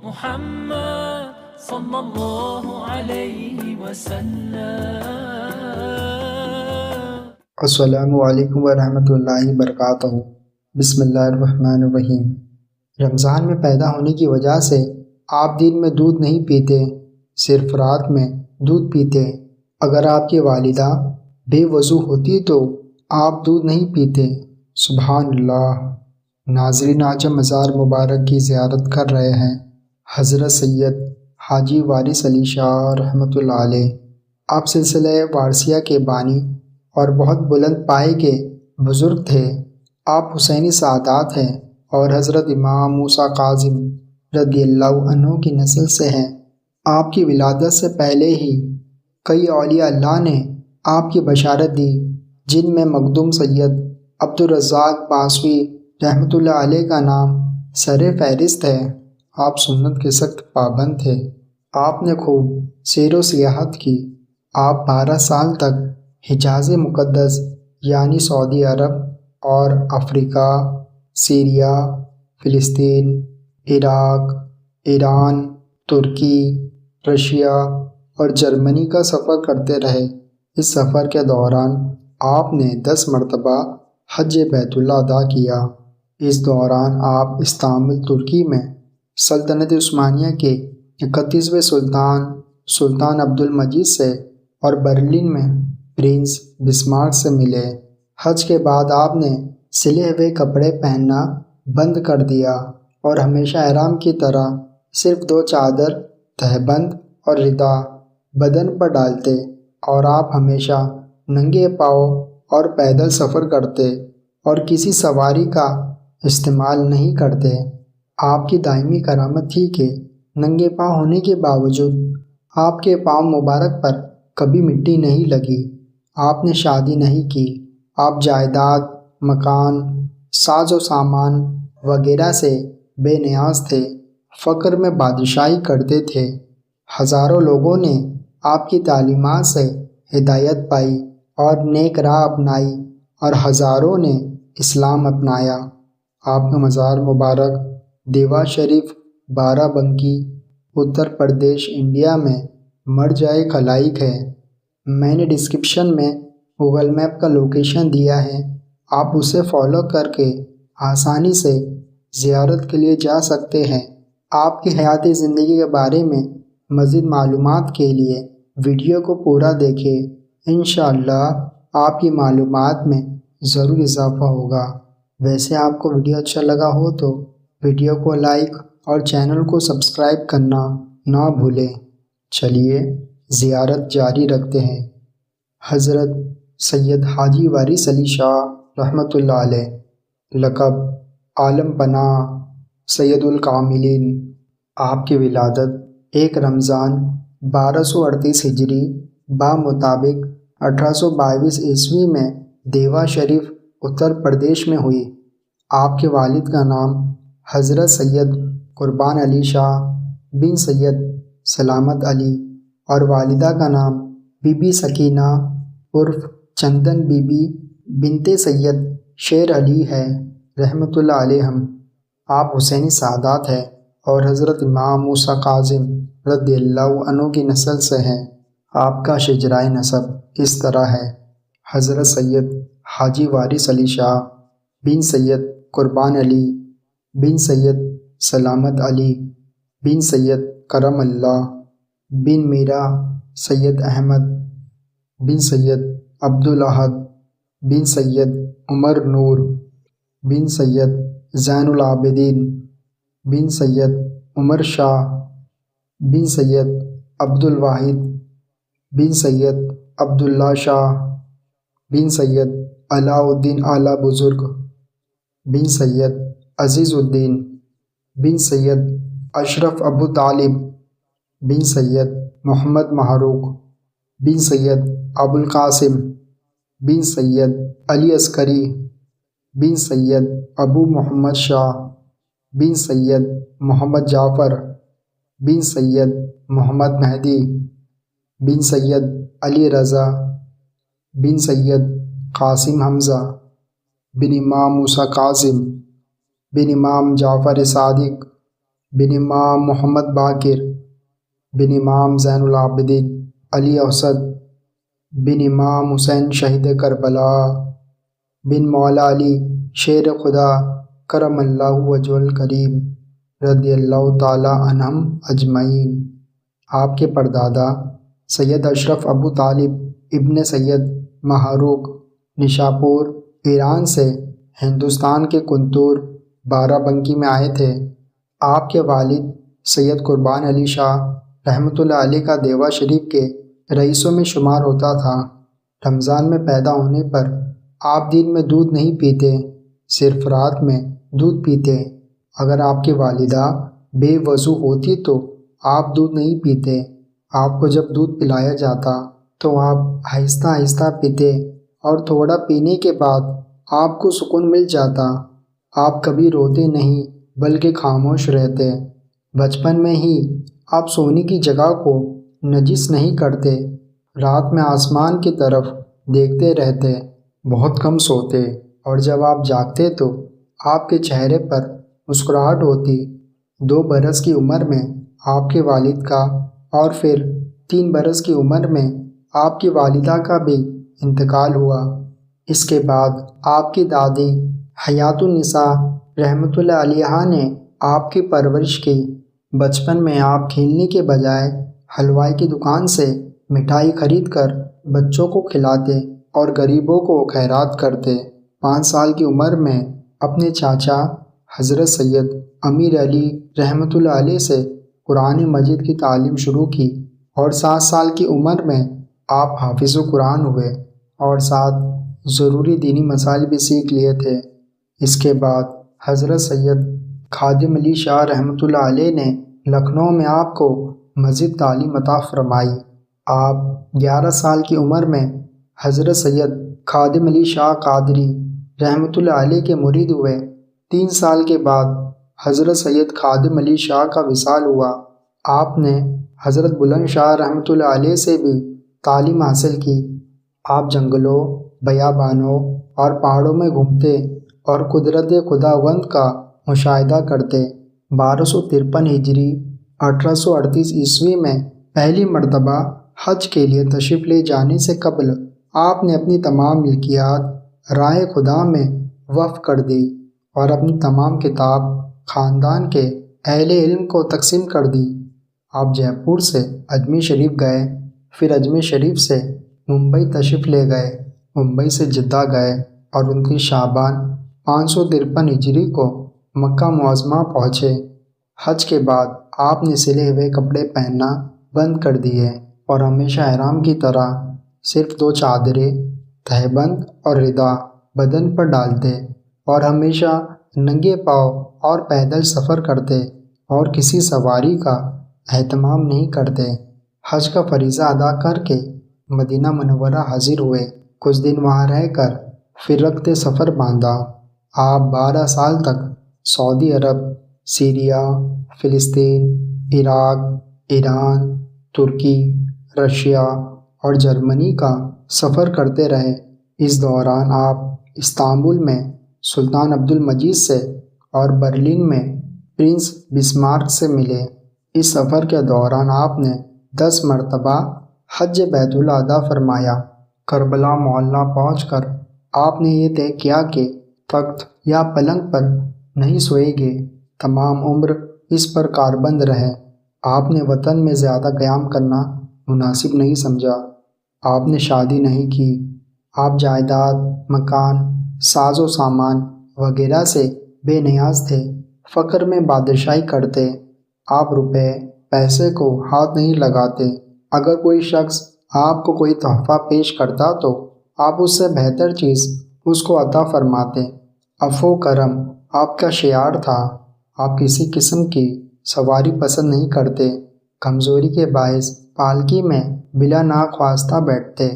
محمد صلی اللہ علیہ وسلم۔ السلام علیکم ورحمۃ اللہ وبرکاتہ۔ بسم اللہ الرحمن الرحیم۔ رمضان میں پیدا ہونے کی وجہ سے آپ دن میں دودھ نہیں پیتے، صرف رات میں دودھ پیتے۔ اگر آپ کی والدہ بے وضو ہوتی تو آپ دودھ نہیں پیتے۔ سبحان اللہ۔ ناظرین، آج ہم مزار مبارک کی زیارت کر رہے ہیں۔ حضرت سید حاجی وارث علی شاہ رحمۃ اللہ علیہ، آپ سلسلہ وارثیہ کے بانی اور بہت بلند پائے کے بزرگ تھے۔ آپ حسینی سعادات ہیں اور حضرت امام موسیٰ کاظم رضی اللہ عنہ کی نسل سے ہیں۔ آپ کی ولادت سے پہلے ہی کئی اولیاء اللہ نے آپ کی بشارت دی، جن میں مخدوم سید عبدالرزاق باسوی رحمۃ اللہ علیہ کا نام سر فہرست ہے۔ آپ سنت کے سخت پابند تھے۔ آپ نے خوب سیر و سیاحت کی۔ آپ 12 سال تک حجاز مقدس یعنی سعودی عرب اور افریقہ، سیریا، فلسطین، عراق، ایران، ترکی، رشیا اور جرمنی کا سفر کرتے رہے۔ اس سفر کے دوران آپ نے 10 مرتبہ حج بیت اللہ ادا کیا۔ اس دوران آپ استنبول ترکی میں سلطنت عثمانیہ کے 31ویں سلطان عبدالمجید سے اور برلن میں پرنس بسمارک سے ملے۔ حج کے بعد آپ نے سلے ہوئے کپڑے پہننا بند کر دیا اور ہمیشہ احرام کی طرح صرف 2 چادر، تہبند اور ردا بدن پر ڈالتے، اور آپ ہمیشہ ننگے پاؤں اور پیدل سفر کرتے اور کسی سواری کا استعمال نہیں کرتے۔ آپ کی دائمی کرامت تھی کہ ننگے پاؤں ہونے کے باوجود آپ کے پاؤں مبارک پر کبھی مٹی نہیں لگی۔ آپ نے شادی نہیں کی۔ آپ جائیداد، مکان، ساز و سامان وغیرہ سے بے نیاز تھے۔ فقر میں بادشاہی کرتے تھے۔ ہزاروں لوگوں نے آپ کی تعلیمات سے ہدایت پائی اور نیک راہ اپنائی، اور ہزاروں نے اسلام اپنایا۔ آپ کا مزار مبارک دیوا شریف، بارہ بنکی، اتر پردیش، انڈیا میں مرجع خلائق ہے۔ میں نے ڈسکرپشن میں گوگل میپ کا لوکیشن دیا ہے، آپ اسے فالو کر کے آسانی سے زیارت کے لیے جا سکتے ہیں۔ آپ کی حیاتی زندگی کے بارے میں مزید معلومات کے لیے ویڈیو کو پورا دیکھیں۔ انشاءاللہ آپ کی معلومات میں ضرور اضافہ ہوگا۔ ویسے آپ کو ویڈیو اچھا لگا ہو تو ویڈیو کو لائک اور چینل کو سبسکرائب کرنا نہ بھولیں۔ چلیے زیارت جاری رکھتے ہیں۔ حضرت سید حاجی وارث علی شاہ رحمۃ اللہ علیہ، لقب عالم پناہ، سید الکاملین۔ آپ کی ولادت 1 رمضان 1238 ہجری بمطابق 1822 عیسوی میں دیوا شریف، اتر پردیش میں ہوئی۔ آپ کے والد کا نام حضرت سید قربان علی شاہ بن سید سلامت علی اور والدہ کا نام بی بی سکینہ عرف چندن بی بی بنت سید شیر علی ہے رحمۃ اللہ علیہم۔ آپ حسینی سعادات ہیں اور حضرت امام موسیٰ کاظم رضی اللہ عنہ کی نسل سے ہیں۔ آپ کا شجرۂ نسب اس طرح ہے: حضرت سید حاجی وارث علی شاہ بن سید قربان علی بن سید سلامت علی بن سید کرم اللہ بن میرا سید احمد بن سید عبدالاحد بن سید عمر نور بن سید زین العابدین بن سید عمر شاہ بن سید عبدالواحد بن سید عبداللہ شاہ بن سید علاء الدین اعلیٰ بزرگ بن سید عزیز الدین بن سید اشرف ابو طالب بن سید محمد محروق بن سید ابو القاسم بن سید علی عسکری بن سید ابو محمد شاہ بن سید محمد جعفر بن سید محمد مہدی بن سید علی رضا بن سید قاسم حمزہ بن امام موسیٰ کاظم بن امام جعفر صادق بن امام محمد باقر بن امام زین العابدین علی اوسط بن امام حسین شہید کربلا بن مولا علی شیر خدا کرم اللہ وجہ الکریم رضی اللہ تعالی عنہم اجمعین۔ آپ کے پردادا سید اشرف ابو طالب ابن سید محروق نشاپور ایران سے ہندوستان کے کنتور بارہ بنکی میں آئے تھے۔ آپ کے والد سید قربان علی شاہ رحمۃ اللہ علیہ کا دیوا شریف کے رئیسوں میں شمار ہوتا تھا۔ رمضان میں پیدا ہونے پر آپ دن میں دودھ نہیں پیتے، صرف رات میں دودھ پیتے۔ اگر آپ کی والدہ بے وضو ہوتی تو آپ دودھ نہیں پیتے۔ آپ کو جب دودھ پلایا جاتا تو آپ آہستہ آہستہ پیتے اور تھوڑا پینے کے بعد آپ کو سکون مل جاتا۔ آپ کبھی روتے نہیں بلکہ خاموش رہتے۔ بچپن میں ہی آپ سونے کی جگہ کو نجس نہیں کرتے، رات میں آسمان کی طرف دیکھتے رہتے، بہت کم سوتے، اور جب آپ جاگتے تو آپ کے چہرے پر مسکراہٹ ہوتی۔ 2 برس کی عمر میں آپ کے والد کا اور پھر 3 برس کی عمر میں آپ کی والدہ کا بھی انتقال ہوا۔ اس کے بعد آپ کی دادی حیات النساء رحمۃ اللہ علیہا نے آپ کی پرورش کی۔ بچپن میں آپ کھیلنے کے بجائے حلوائی کی دکان سے مٹھائی خرید کر بچوں کو کھلاتے اور غریبوں کو خیرات کرتے۔ 5 سال کی عمر میں اپنے چاچا حضرت سید امیر علی رحمۃ اللہ علیہ سے قرآن مجید کی تعلیم شروع کی، اور 7 سال کی عمر میں آپ حافظ قرآن ہوئے اور ساتھ ضروری دینی مسائل بھی سیکھ لیے تھے۔ اس کے بعد حضرت سید خادم علی شاہ رحمۃ اللہ علیہ نے لکھنؤ میں آپ کو مزید تعلیم عطا فرمائی۔ آپ 11 سال کی عمر میں حضرت سید خادم علی شاہ قادری رحمۃ اللہ علیہ کے مرید ہوئے۔ 3 سال کے بعد حضرت سید خادم علی شاہ کا وصال ہوا۔ آپ نے حضرت بلند شاہ رحمۃ اللہ علیہ سے بھی تعلیم حاصل کی۔ آپ جنگلوں، بیابانوں اور پہاڑوں میں گھومتے اور قدرت خداوند کا مشاہدہ کرتے۔ 1253 ہجری 1838 عیسوی میں پہلی مرتبہ حج کے لیے تشریف لے جانے سے قبل آپ نے اپنی تمام ملکیات راہ خدا میں وقف کر دی اور اپنی تمام کتاب خاندان کے اہل علم کو تقسیم کر دی۔ آپ جے پور سے اجمیر شریف گئے، پھر اجمیر شریف سے ممبئی تشریف لے گئے، ممبئی سے جدہ گئے اور 29 شعبان 553 ہجری کو مکہ معظمہ پہنچے۔ حج کے بعد آپ نے سلے ہوئے کپڑے پہننا بند کر دیے اور ہمیشہ احرام کی طرح صرف 2 چادریں، تہبند اور ردا بدن پر ڈالتے اور ہمیشہ ننگے پاؤں اور پیدل سفر کرتے اور کسی سواری کا اہتمام نہیں کرتے۔ حج کا فریضہ ادا کر کے مدینہ منورہ حاضر ہوئے۔ کچھ دن وہاں رہ کر پھر رخت سفر باندھا۔ آپ 12 سال تک سعودی عرب، سیریا، فلسطین، عراق، ایران، ترکی، رشیا اور جرمنی کا سفر کرتے رہے۔ اس دوران آپ استنبول میں سلطان عبد المجید سے اور برلن میں پرنس بسمارک سے ملے۔ اس سفر کے دوران آپ نے 10 مرتبہ حج بیت اللہ ادا فرمایا۔ کربلا معلیٰ پہنچ کر آپ نے یہ طے کیا کہ تخت یا پلنگ پر نہیں سوئیں گے، تمام عمر اس پر کاربند رہے۔ آپ نے وطن میں زیادہ قیام کرنا مناسب نہیں سمجھا۔ آپ نے شادی نہیں کی۔ آپ جائیداد، مکان، ساز و سامان وغیرہ سے بے نیاز تھے، فقر میں بادشاہی کرتے۔ آپ روپے پیسے کو ہاتھ نہیں لگاتے۔ اگر کوئی شخص آپ کو کوئی تحفہ پیش کرتا تو آپ اس سے بہتر چیز اس کو عطا فرماتے۔ عفو و کرم آپ کا شعار تھا۔ آپ کسی قسم کی سواری پسند نہیں کرتے۔ کمزوری کے باعث پالکی میں بلا ناخواستہ بیٹھتے۔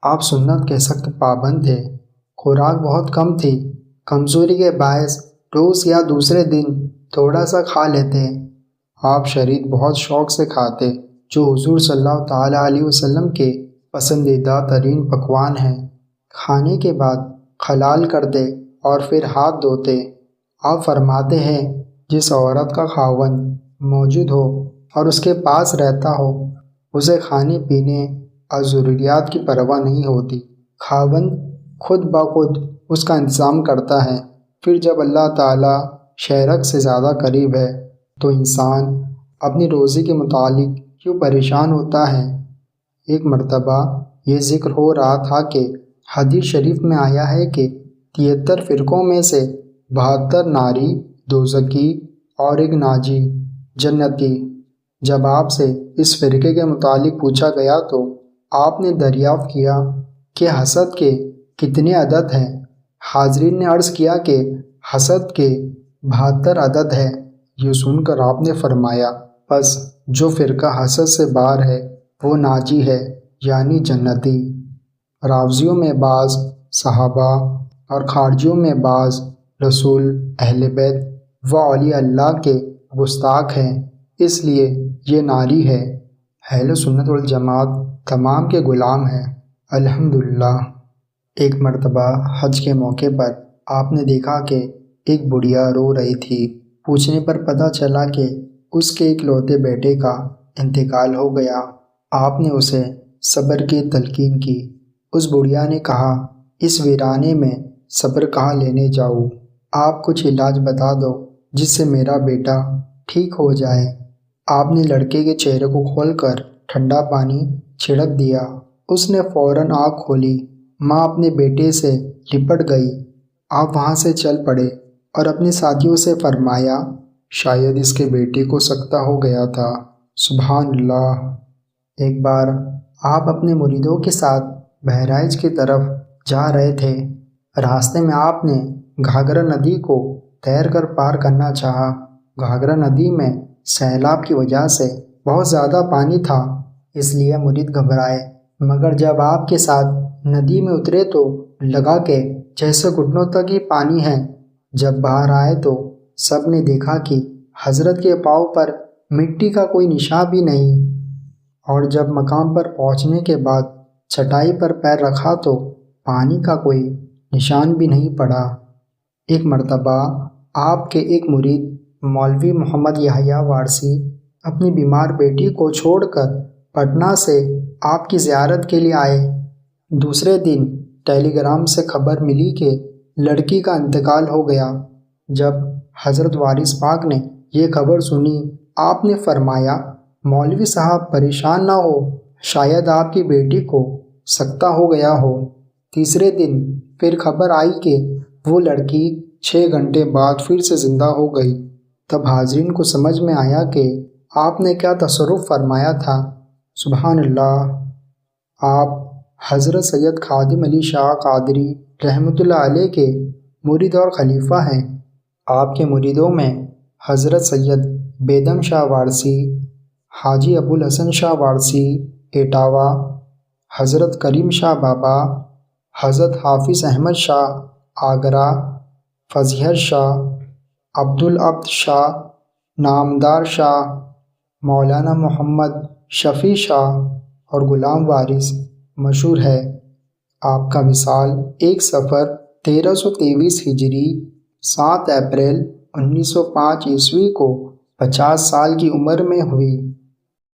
آپ سنت کے سخت پابند تھے۔ خوراک بہت کم تھی، کمزوری کے باعث روز یا دوسرے دن تھوڑا سا کھا لیتے۔ آپ شرید بہت شوق سے کھاتے، جو حضور صلی اللہ تعالیٰ علیہ وسلم کے پسندیدہ ترین پکوان ہیں۔ کھانے کے بعد خلال کرتے اور پھر ہاتھ دھوتے۔ آپ فرماتے ہیں جس عورت کا خاوند موجود ہو اور اس کے پاس رہتا ہو اسے کھانے پینے اور ضروریات کی پرواہ نہیں ہوتی۔ خاوند خود بخود اس کا انتظام کرتا ہے۔ پھر جب اللہ تعالیٰ شرک سے زیادہ قریب ہے تو انسان اپنی روزی کے متعلق کیوں پریشان ہوتا ہے؟ ایک مرتبہ یہ ذکر ہو رہا تھا کہ حدیث شریف میں آیا ہے کہ 73 فرقوں میں سے 72 ناری دوزخی اور ایک ناجی جنتی۔ جب آپ سے اس فرقے کے متعلق پوچھا گیا تو آپ نے دریافت کیا کہ حسد کے کتنے عدد ہیں؟ حاضرین نے عرض کیا کہ حسد کے 72 عدد ہے۔ یہ سن کر آپ نے فرمایا پس جو فرقہ حسد سے باہر ہے وہ ناجی ہے یعنی جنتی۔ راویوں میں بعض صحابہ اور خارجیوں میں بعض رسول، اہل بیت و اولیاء اللہ کے گستاخ ہیں، اس لیے یہ ناری ہے۔ اہل سنت والجماعت تمام کے غلام ہیں، الحمدللہ۔ ایک مرتبہ حج کے موقع پر آپ نے دیکھا کہ ایک بڑھیا رو رہی تھی۔ پوچھنے پر پتہ چلا کہ اس کے اکلوتے بیٹے کا انتقال ہو گیا۔ آپ نے اسے صبر کی تلقین کی۔ اس بڑھیا نے کہا اس ویرانے میں صبر کہاں لینے جاؤں؟ آپ کچھ علاج بتا دو جس سے میرا بیٹا ٹھیک ہو جائے۔ آپ نے لڑکے کے چہرے کو کھول کر ٹھنڈا پانی چھڑک دیا۔ اس نے فوراً آنکھ کھولی۔ ماں اپنے بیٹے سے لپٹ گئی۔ آپ وہاں سے چل پڑے اور اپنے ساتھیوں سے فرمایا شاید اس کے بیٹے کو سکتہ ہو گیا تھا۔ سبحان اللہ۔ ایک بار آپ اپنے مریدوں کے ساتھ بہرائچ کی طرف جا رہے تھے۔ راستے میں آپ نے گھاگھرا ندی کو تیر کر پار کرنا چاہا۔ گھاگھرا ندی میں سیلاب کی وجہ سے بہت زیادہ پانی تھا، اس لیے مرید گھبرائے، مگر جب آپ کے ساتھ ندی میں اترے تو لگا کہ جیسے گھٹنوں تک ہی پانی ہے۔ جب باہر آئے تو سب نے دیکھا کہ حضرت کے پاؤں پر مٹی کا کوئی نشان بھی نہیں، اور جب مقام پر پہنچنے کے بعد چٹائی پر پیر رکھا تو پانی کا کوئی نشان بھی نہیں پڑا۔ ایک مرتبہ آپ کے ایک مرید مولوی محمد یحییٰ وارثی اپنی بیمار بیٹی کو چھوڑ کر پٹنہ سے آپ کی زیارت کے لیے آئے۔ دوسرے دن ٹیلی گرام سے خبر ملی کہ لڑکی کا انتقال ہو گیا۔ جب حضرت وارث پاک نے یہ خبر سنی، آپ نے فرمایا مولوی صاحب پریشان نہ ہو، شاید آپ کی بیٹی کو سکتہ ہو گیا ہو۔ تیسرے دن پھر خبر آئی کہ وہ لڑکی 6 گھنٹے بعد پھر سے زندہ ہو گئی۔ تب حاضرین کو سمجھ میں آیا کہ آپ نے کیا تصرف فرمایا تھا۔ سبحان اللہ۔ آپ حضرت سید خادم علی شاہ قادری رحمۃ اللہ علیہ کے مرید اور خلیفہ ہیں۔ آپ کے مریدوں میں حضرت سید بیدم شاہ وارثی، حاجی ابو الحسن شاہ وارثی اٹاوہ، حضرت کریم شاہ بابا، حضرت حافظ احمد شاہ آگرہ، فضیحت شاہ، عبدالعبد شاہ، نامدار شاہ، مولانا محمد شفیع شاہ اور غلام وارث مشہور ہے۔ آپ کا وصال 1 صفر 1323 ہجری 7 اپریل 1905 عیسوی کو 50 سال کی عمر میں ہوئی۔